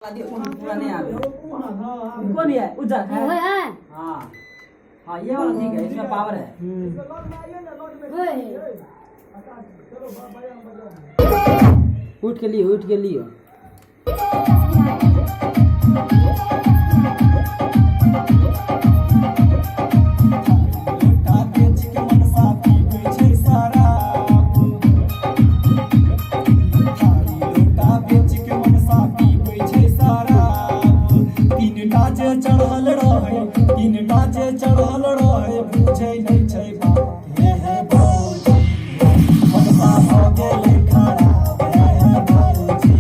पूरा नहीं आवे। कौन है उधर है? हाँ हाँ ये वाला ठीक है, इसमें पावर है। उठ के लिए चढ़ल रहे तीन डाचे चढ़ल रहे पूछे नहीं छै बात ये है भौजी मनसा भ गेलै खराब ये है भौजी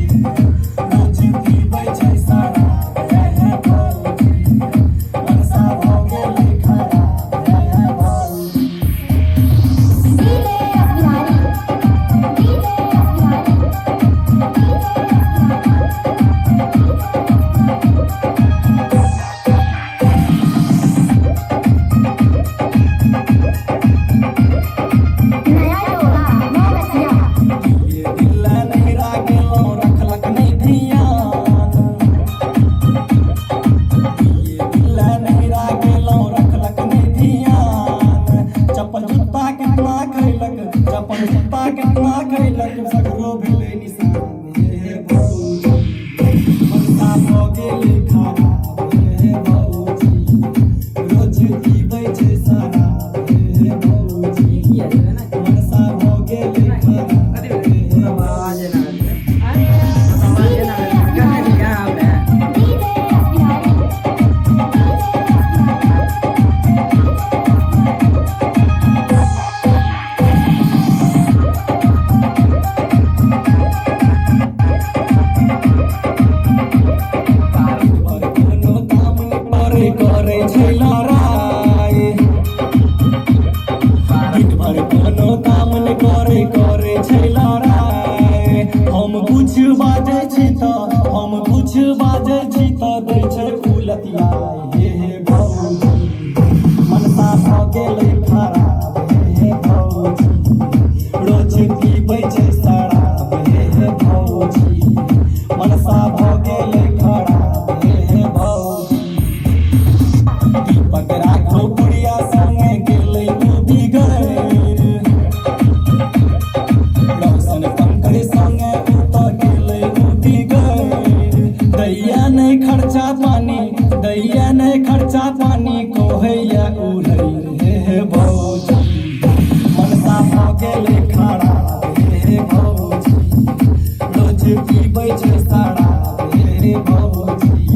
रोज पीबै छै शराब ये है भौजी मनसा भ गेलै खराब ये है भौजी चप्पल जूता कितना खैलक सगरो भेलै निशान ये भौजी मनसा भ गेलै खराब ये भौजी रोज पीबै छै शराब ये भौजी मनसा भ गेलै खराब ये भौजी करे छै लड़ाई दिन भर कोनो काम न करे छै लड़ाई हम कुछ बाजै छी त दै छै उलटियाई हे भौजी मनसा भ गेलै खराब हे भौजी रोज पीबै छै शराब हे भौजी मनसा भ गेलै खराब हे भौजी पकड़ा खोपड़िया संगे गेलै डूबी गएर रौशन पंकज संगे उतर गेलै डूबी गएर दैया नहीं खर्चा पानी कहैया उड़ै हे भौजी मनसा भ गेलै खराब हे भौजी रोज पीबै छै शराब हे भौजी